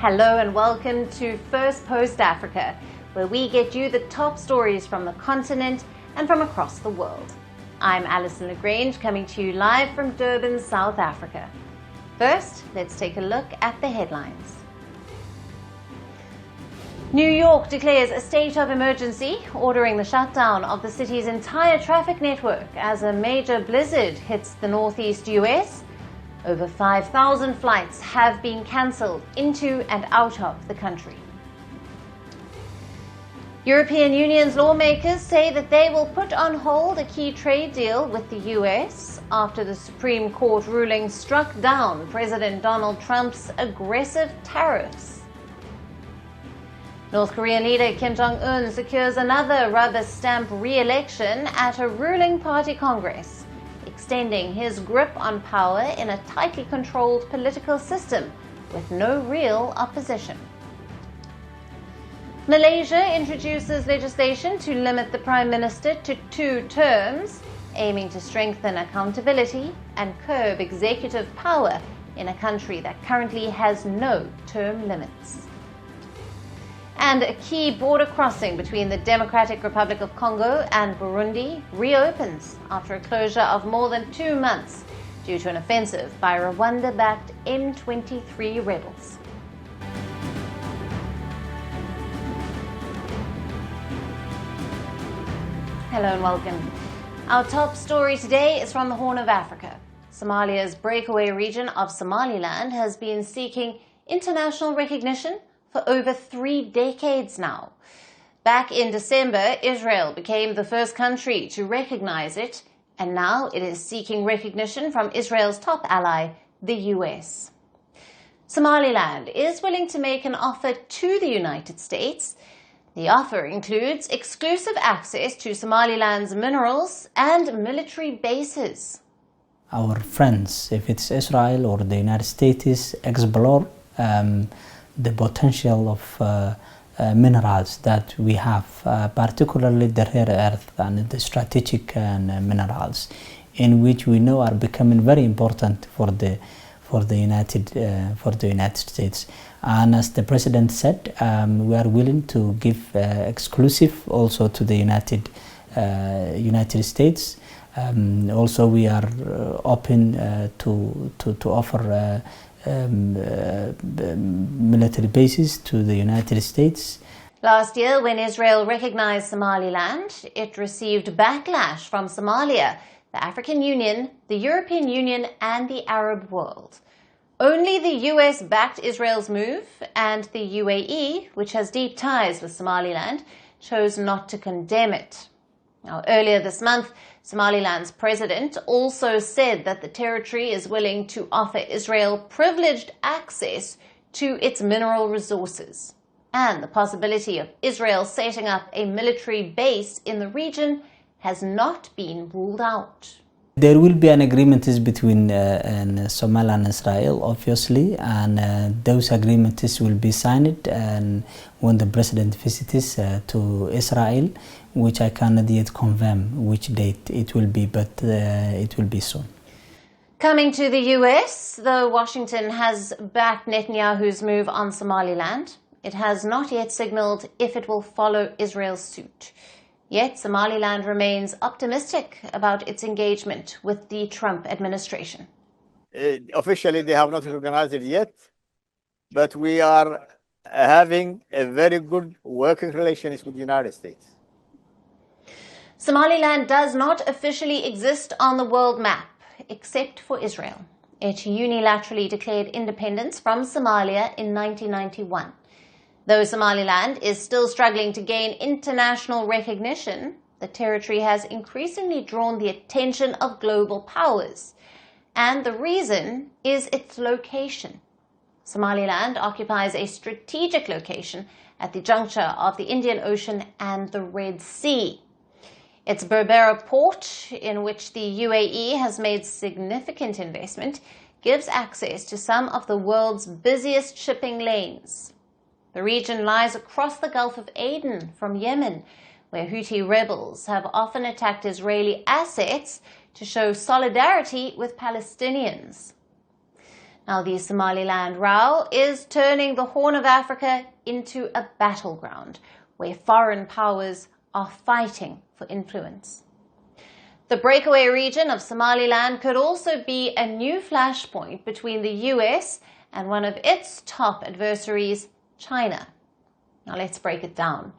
Hello and welcome to Firstpost Africa, where we get you the top stories from the continent and from across the world. I'm Alison LaGrange, coming to you live from Durban, South Africa. First, let's take a look at the headlines. New York declares a state of emergency, ordering the shutdown of the city's entire traffic network as a major blizzard hits the northeast US. Over 5,000 flights have been cancelled into and out of the country. European Union's lawmakers say that they will put on hold a key trade deal with the US after the Supreme Court ruling struck down President Donald Trump's aggressive tariffs. North Korean leader Kim Jong-un secures another rubber stamp re-election at a ruling party congress, extending his grip on power in a tightly controlled political system with no real opposition. Malaysia introduces legislation to limit the Prime Minister to 2 terms, aiming to strengthen accountability and curb executive power in a country that currently has no term limits. And a key border crossing between the Democratic Republic of Congo and Burundi reopens after a closure of more than 2 months due to an offensive by Rwanda-backed N18G rebels. Hello and welcome. Our top story today is from the Horn of Africa. Somalia's breakaway region of Somaliland has been seeking international recognition for over 3 decades now. Back in December, Israel became the first country to recognize it, and now it is seeking recognition from Israel's top ally, the US. Somaliland is willing to make an offer to the United States. The offer includes exclusive access to Somaliland's minerals and military bases. Our friends, if it's Israel or the United States, explore the potential of minerals that we have, particularly the rare earth and the strategic minerals, in which we know are becoming very important for the United States. And as the President said, we are willing to give exclusive also to the United States. Also, we are open to offer military bases to the United States. Last year, when Israel recognized Somaliland, it received backlash from Somalia, the African Union, the European Union, and the Arab world. Only the US backed Israel's move, and the UAE, which has deep ties with Somaliland, chose not to condemn it. Now, earlier this month, Somaliland's president also said that the territory is willing to offer Israel privileged access to its mineral resources. And the possibility of Israel setting up a military base in the region has not been ruled out. There will be an agreement between Somalia and Israel, obviously, and those agreements will be signed when the president visits to Israel, which I cannot yet confirm which date it will be, but it will be soon. Coming to the US, though Washington has backed Netanyahu's move on Somaliland, it has not yet signaled if it will follow Israel's suit. Yet Somaliland remains optimistic about its engagement with the Trump administration. Officially, they have not recognized it yet, but we are having a very good working relations with the United States. Somaliland does not officially exist on the world map, except for Israel. It unilaterally declared independence from Somalia in 1991. Though Somaliland is still struggling to gain international recognition, the territory has increasingly drawn the attention of global powers. And the reason is its location. Somaliland occupies a strategic location at the juncture of the Indian Ocean and the Red Sea. Its Berbera port, in which the UAE has made significant investment, gives access to some of the world's busiest shipping lanes. The region lies across the Gulf of Aden from Yemen, where Houthi rebels have often attacked Israeli assets to show solidarity with Palestinians. Now, the Somaliland row is turning the Horn of Africa into a battleground where foreign powers are fighting for influence. The breakaway region of Somaliland could also be a new flashpoint between the US and one of its top adversaries, China. Now let's break it down.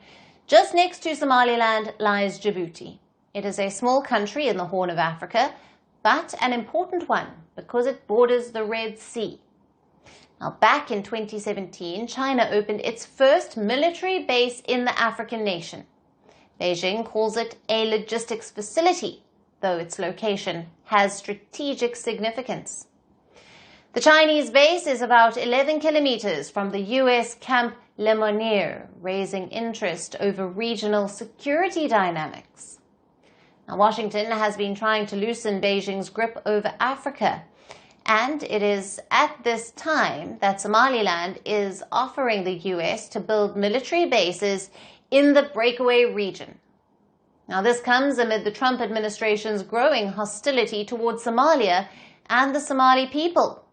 Just next to Somaliland lies Djibouti. It is a small country in the Horn of Africa, but an important one because it borders the Red Sea. Now, back in 2017, China opened its first military base in the African nation. Beijing calls it a logistics facility, though its location has strategic significance. The Chinese base is about 11 kilometers from the US Camp Lemonnier, raising interest over regional security dynamics. Now, Washington has been trying to loosen Beijing's grip over Africa, and it is at this time that Somaliland is offering the US to build military bases in the breakaway region. Now, this comes amid the Trump administration's growing hostility towards Somalia and the Somali people.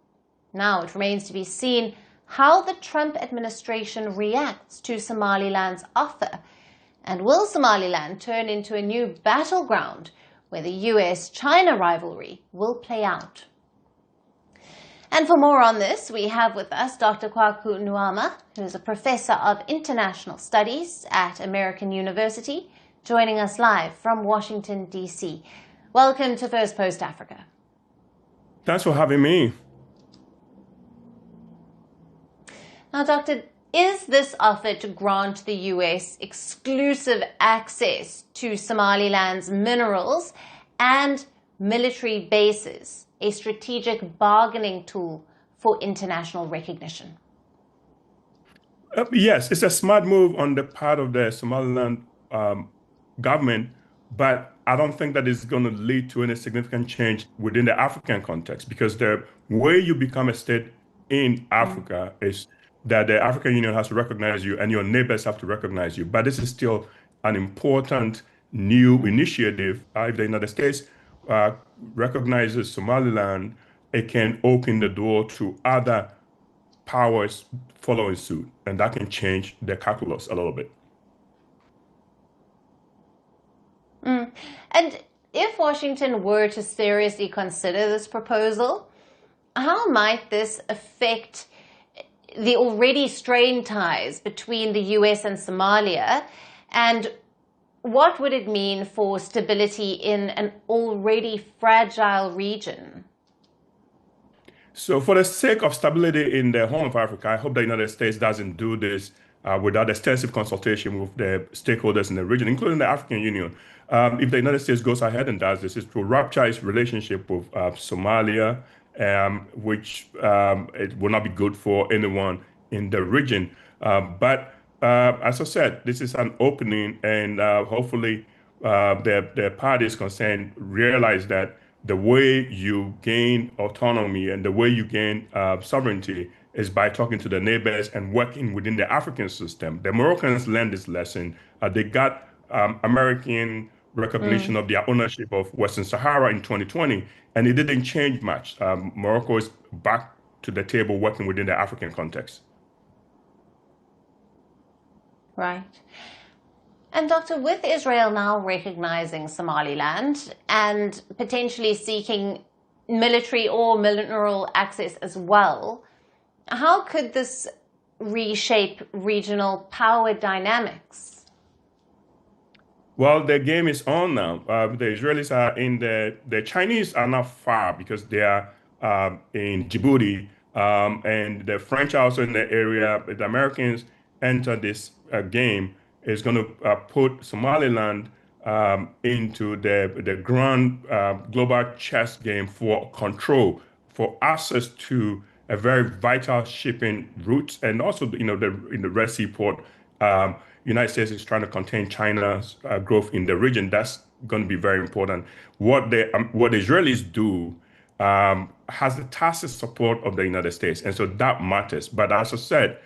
Now, it remains to be seen how the Trump administration reacts to Somaliland's offer. And will Somaliland turn into a new battleground where the US-China rivalry will play out? And for more on this, we have with us Dr. Kwaku Nuama, who is a professor of international studies at American University, joining us live from Washington, D.C. Welcome to First Post Africa. Thanks for having me. Now, Doctor, is this offer to grant the US exclusive access to Somaliland's minerals and military bases a strategic bargaining tool for international recognition? Yes, it's a smart move on the part of the Somaliland government, but I don't think that it's going to lead to any significant change within the African context, because the way you become a state in Africa is that the African Union has to recognize you and your neighbors have to recognize you. But this is still an important new initiative. If the United States recognizes Somaliland, it can open the door to other powers following suit, and that can change the calculus a little bit. And if Washington were to seriously consider this proposal, how might this affect the already strained ties between the US and Somalia, and what would it mean for stability in an already fragile region? So for the sake of stability in the Horn of Africa, I hope the United States doesn't do this without extensive consultation with the stakeholders in the region, including the African Union. If the United States goes ahead and does this, it will rupture its relationship with Somalia, which it will not be good for anyone in the region. But as I said, this is an opening, and hopefully the parties concerned realize that the way you gain autonomy and the way you gain sovereignty is by talking to the neighbors and working within the African system. The Moroccans learned this lesson. They got American recognition of their ownership of Western Sahara in 2020, and it didn't change much. Morocco is back to the table working within the African context. Right. And Doctor, with Israel now recognizing Somaliland and potentially seeking military or mineral access as well, how could this reshape regional power dynamics? Well, the game is on now. The Israelis are in the Chinese are not far because they are in Djibouti, and the French are also in the area. The Americans enter this game is going to put Somaliland into the grand global chess game for control, for access to a very vital shipping route, and also, in the Red Sea port. United States is trying to contain China's growth in the region. That's going to be very important. What the Israelis do has the tacit support of the United States, and so that matters. But as I said,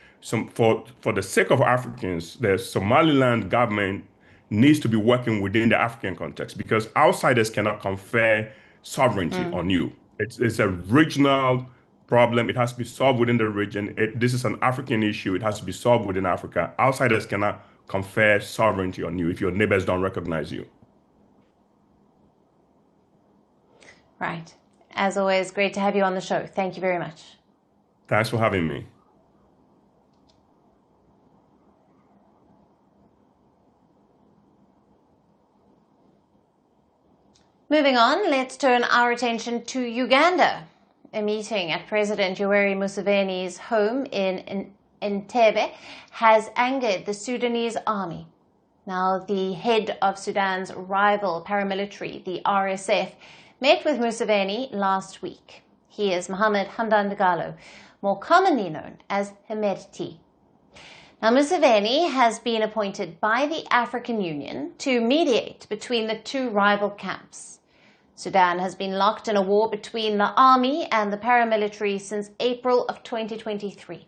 for the sake of Africans, the Somaliland government needs to be working within the African context, because outsiders cannot confer sovereignty on you. It's a regional problem. It has to be solved within the region. This is an African issue. It has to be solved within Africa. Outsiders cannot confer sovereignty on you if your neighbors don't recognize you. Right. As always, great to have you on the show. Thank you very much. Thanks for having me. Moving on, let's turn our attention to Uganda. A meeting at President Yoweri Museveni's home in Entebbe has angered the Sudanese army. Now, the head of Sudan's rival paramilitary, the RSF, met with Museveni last week. He is Mohamed Hamdan Dagalo, more commonly known as Hemedti. Now, Museveni has been appointed by the African Union to mediate between the two rival camps. Sudan has been locked in a war between the army and the paramilitary since April of 2023.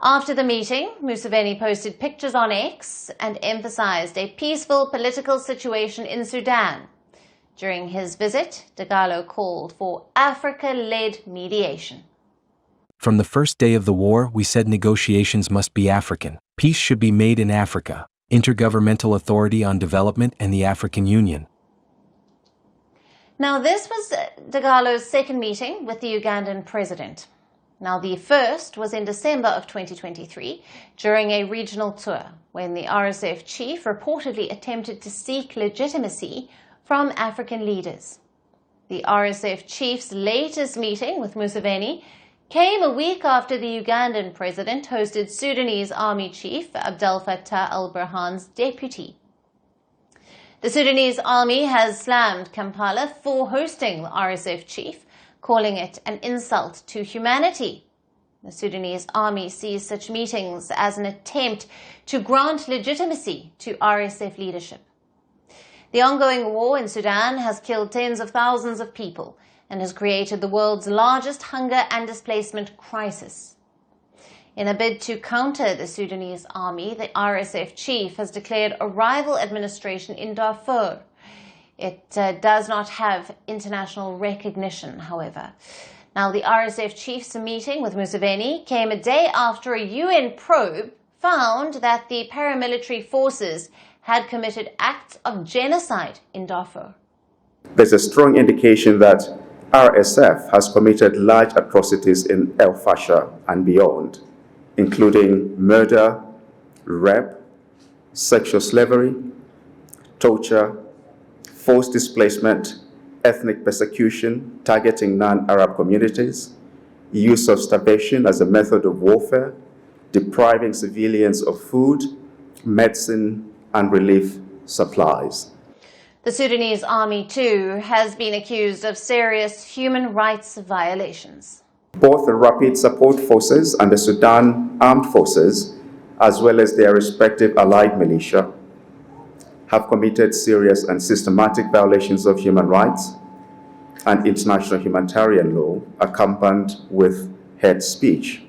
After the meeting, Museveni posted pictures on X and emphasized a peaceful political situation in Sudan. During his visit, Dagalo called for Africa-led mediation. From the first day of the war, we said negotiations must be African. Peace should be made in Africa. Intergovernmental Authority on Development and the African Union. Now, this was Dagalo's second meeting with the Ugandan president. Now, the first was in December of 2023 during a regional tour when the RSF chief reportedly attempted to seek legitimacy from African leaders. The RSF chief's latest meeting with Museveni came a week after the Ugandan president hosted Sudanese army chief Abdel Fattah al-Burhan's deputy. The Sudanese army has slammed Kampala for hosting the RSF chief, calling it an insult to humanity. The Sudanese army sees such meetings as an attempt to grant legitimacy to RSF leadership. The ongoing war in Sudan has killed tens of thousands of people and has created the world's largest hunger and displacement crisis. In a bid to counter the Sudanese army, the RSF chief has declared a rival administration in Darfur. It does not have international recognition, however. Now, the RSF chief's meeting with Museveni came a day after a UN probe found that the paramilitary forces had committed acts of genocide in Darfur. There's a strong indication that RSF has committed large atrocities in El Fasher and beyond, including murder, rape, sexual slavery, torture, forced displacement, ethnic persecution targeting non-Arab communities, use of starvation as a method of warfare, depriving civilians of food, medicine, and relief supplies. The Sudanese army, too, has been accused of serious human rights violations. Both the Rapid Support Forces and the Sudan Armed Forces, as well as their respective allied militia, have committed serious and systematic violations of human rights and international humanitarian law, accompanied with hate speech.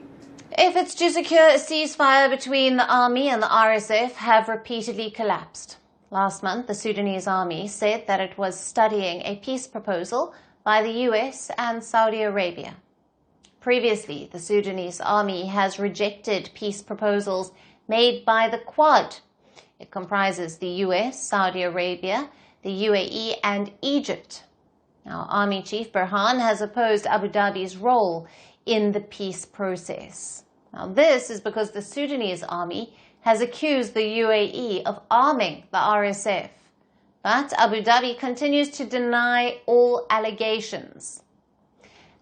Efforts to secure a ceasefire between the army and the RSF have repeatedly collapsed. Last month, the Sudanese army said that it was studying a peace proposal by the US and Saudi Arabia. Previously, the Sudanese army has rejected peace proposals made by the Quad. It comprises the US, Saudi Arabia, the UAE, and Egypt. Now, Army Chief Burhan has opposed Abu Dhabi's role in the peace process. Now, this is because the Sudanese army has accused the UAE of arming the RSF. But Abu Dhabi continues to deny all allegations.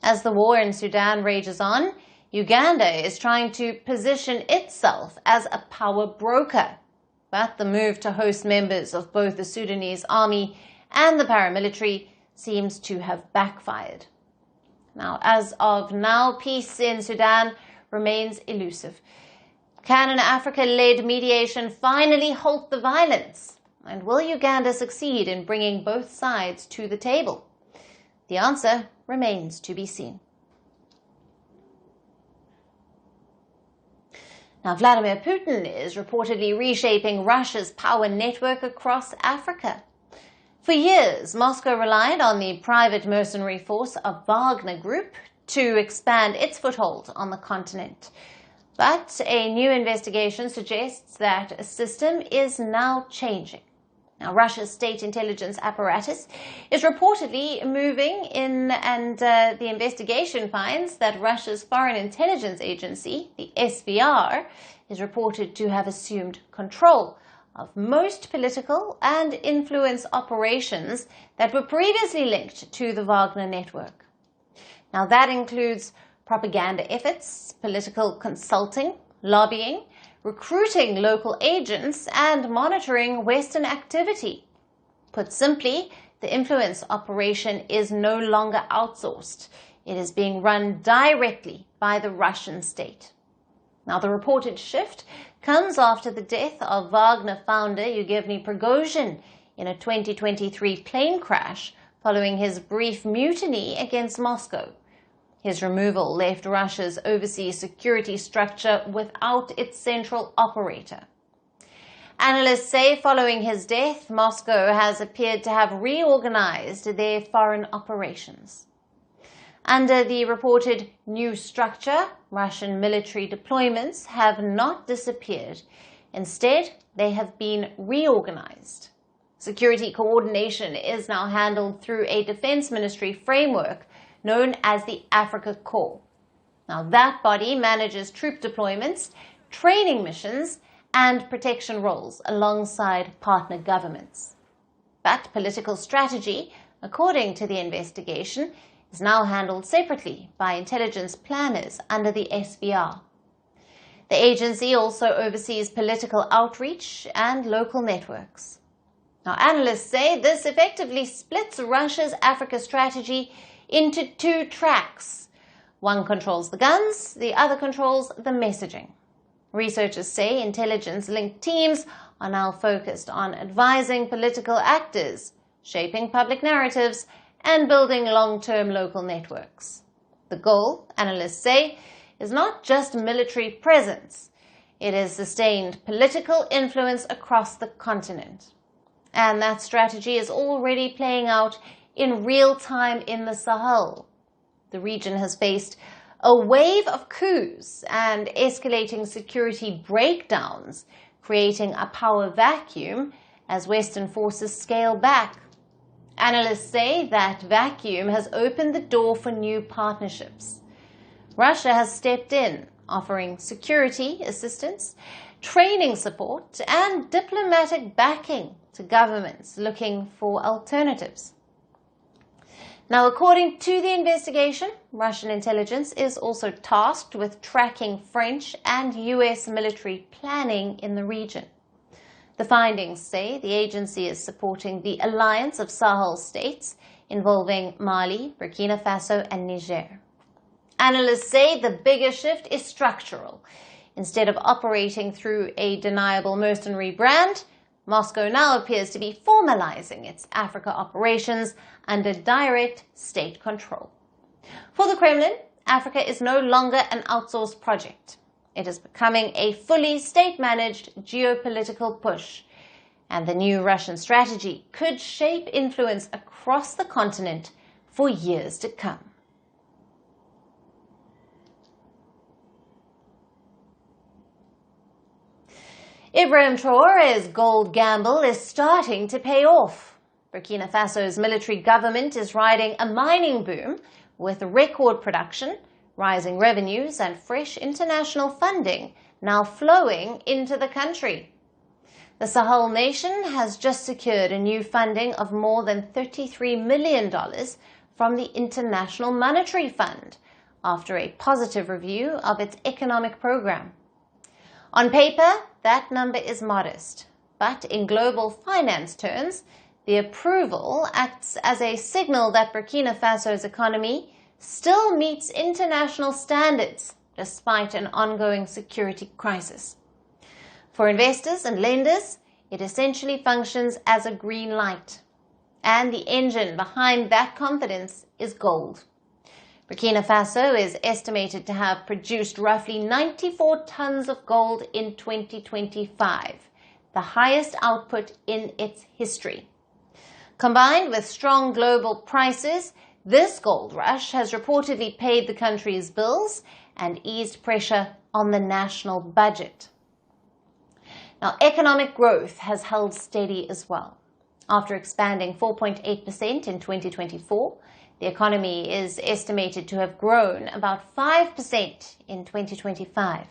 As the war in Sudan rages on, Uganda is trying to position itself as a power broker. But the move to host members of both the Sudanese army and the paramilitary seems to have backfired. Now, as of now, peace in Sudan remains elusive. Can an Africa-led mediation finally halt the violence? And will Uganda succeed in bringing both sides to the table? The answer remains to be seen. Now, Vladimir Putin is reportedly reshaping Russia's power network across Africa. For years, Moscow relied on the private mercenary force of Wagner Group to expand its foothold on the continent. But a new investigation suggests that a system is now changing. Now, Russia's state intelligence apparatus is reportedly moving in, and the investigation finds that Russia's Foreign Intelligence Agency, the SVR, is reported to have assumed control of most political and influence operations that were previously linked to the Wagner network. Now, that includes propaganda efforts, political consulting, lobbying, recruiting local agents, and monitoring Western activity. Put simply, the influence operation is no longer outsourced. It is being run directly by the Russian state. Now, the reported shift comes after the death of Wagner founder Yevgeny Prigozhin in a 2023 plane crash following his brief mutiny against Moscow. His removal left Russia's overseas security structure without its central operator. Analysts say following his death, Moscow has appeared to have reorganized their foreign operations. Under the reported new structure, Russian military deployments have not disappeared. Instead, they have been reorganized. Security coordination is now handled through a defense ministry framework known as the Africa Corps. Now, that body manages troop deployments, training missions, and protection roles alongside partner governments. But political strategy, according to the investigation, is now handled separately by intelligence planners under the SVR. The agency also oversees political outreach and local networks. Now, analysts say this effectively splits Russia's Africa strategy into two tracks. One controls the guns, the other controls the messaging. Researchers say intelligence-linked teams are now focused on advising political actors, shaping public narratives, and building long-term local networks. The goal, analysts say, is not just military presence. It is sustained political influence across the continent. And that strategy is already playing out in real time in the Sahel. The region has faced a wave of coups and escalating security breakdowns, creating a power vacuum as Western forces scale back. Analysts say that vacuum has opened the door for new partnerships. Russia has stepped in, offering security assistance, training support, and diplomatic backing to governments looking for alternatives. Now, according to the investigation, Russian intelligence is also tasked with tracking French and US military planning in the region. The findings say the agency is supporting the alliance of Sahel states involving Mali, Burkina Faso, and Niger. Analysts say the bigger shift is structural. Instead of operating through a deniable mercenary brand, Moscow now appears to be formalizing its Africa operations under direct state control. For the Kremlin, Africa is no longer an outsourced project. It is becoming a fully state-managed geopolitical push, and the new Russian strategy could shape influence across the continent for years to come. Ibrahim Traore's gold gamble is starting to pay off. Burkina Faso's military government is riding a mining boom with record production, rising revenues, and fresh international funding now flowing into the country. The Sahel nation has just secured a new funding of more than $33 million from the International Monetary Fund after a positive review of its economic program. On paper, that number is modest, but in global finance terms, the approval acts as a signal that Burkina Faso's economy still meets international standards despite an ongoing security crisis. For investors and lenders, it essentially functions as a green light, and the engine behind that confidence is gold. Burkina Faso is estimated to have produced roughly 94 tons of gold in 2025, the highest output in its history. Combined with strong global prices, This gold rush has reportedly paid the country's bills and eased pressure on the national budget. Now, economic growth has held steady as well. After expanding 4.8% in 2024, the economy is estimated to have grown about 5% in 2025.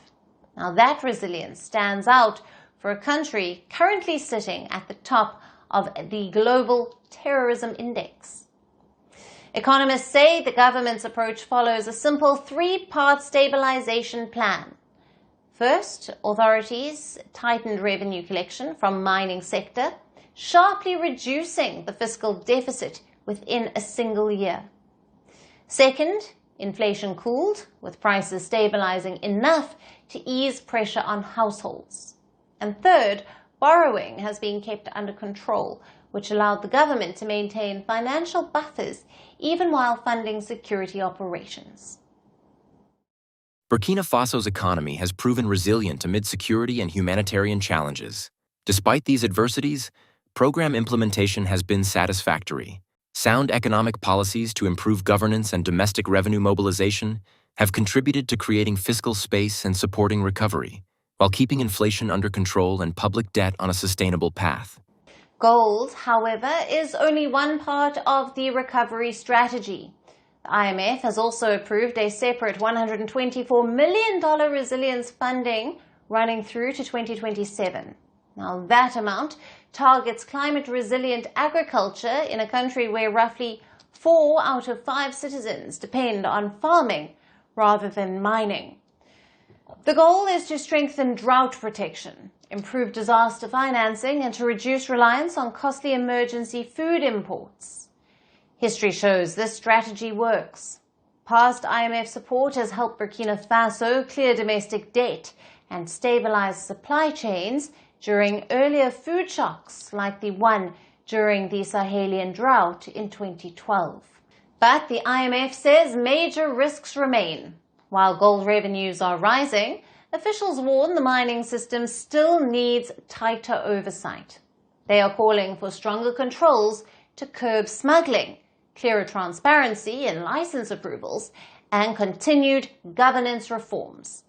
Now, that resilience stands out for a country currently sitting at the top of the Global Terrorism Index. Economists say the government's approach follows a simple three-part stabilization plan. First, authorities tightened revenue collection from mining sector, sharply reducing the fiscal deficit within a single year. Second, inflation cooled, with prices stabilizing enough to ease pressure on households. And third, borrowing has been kept under control, which allowed the government to maintain financial buffers even while funding security operations. Burkina Faso's economy has proven resilient amid security and humanitarian challenges. Despite these adversities, program implementation has been satisfactory. Sound economic policies to improve governance and domestic revenue mobilization have contributed to creating fiscal space and supporting recovery, while keeping inflation under control and public debt on a sustainable path. Gold, however, is only one part of the recovery strategy. The IMF has also approved a separate $124 million resilience funding running through to 2027. Now, that amount targets climate-resilient agriculture in a country where roughly 4 out of 5 citizens depend on farming rather than mining. The goal is to strengthen drought protection, improve disaster financing, and to reduce reliance on costly emergency food imports. History shows this strategy works. Past IMF support has helped Burkina Faso clear domestic debt and stabilize supply chains during earlier food shocks like the one during the Sahelian drought in 2012. But the IMF says major risks remain. While gold revenues are rising, officials warn the mining system still needs tighter oversight. They are calling for stronger controls to curb smuggling, clearer transparency in license approvals, and continued governance reforms.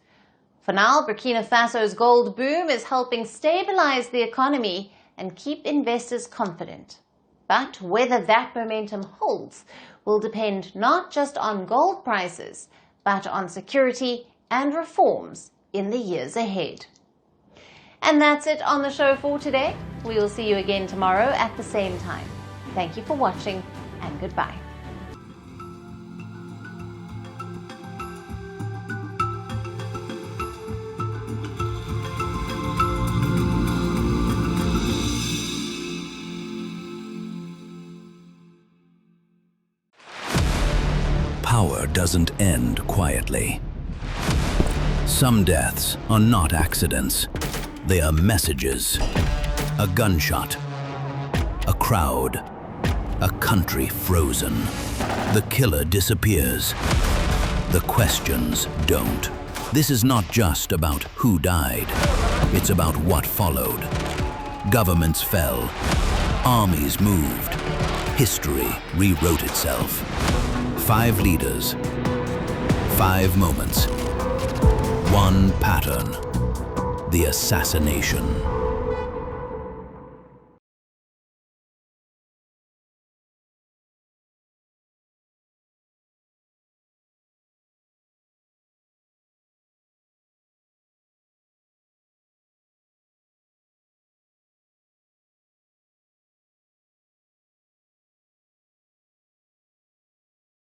For now, Burkina Faso's gold boom is helping stabilize the economy and keep investors confident. But whether that momentum holds will depend not just on gold prices, but on security and reforms in the years ahead. And that's it on the show for today. We will see you again tomorrow at the same time. Thank you for watching, and goodbye. Power doesn't end quietly. Some deaths are not accidents. They are messages. A gunshot. A crowd. A country frozen. The killer disappears. The questions don't. This is not just about who died. It's about what followed. Governments fell. Armies moved. History rewrote itself. 5 leaders. 5 moments. One pattern. The assassination.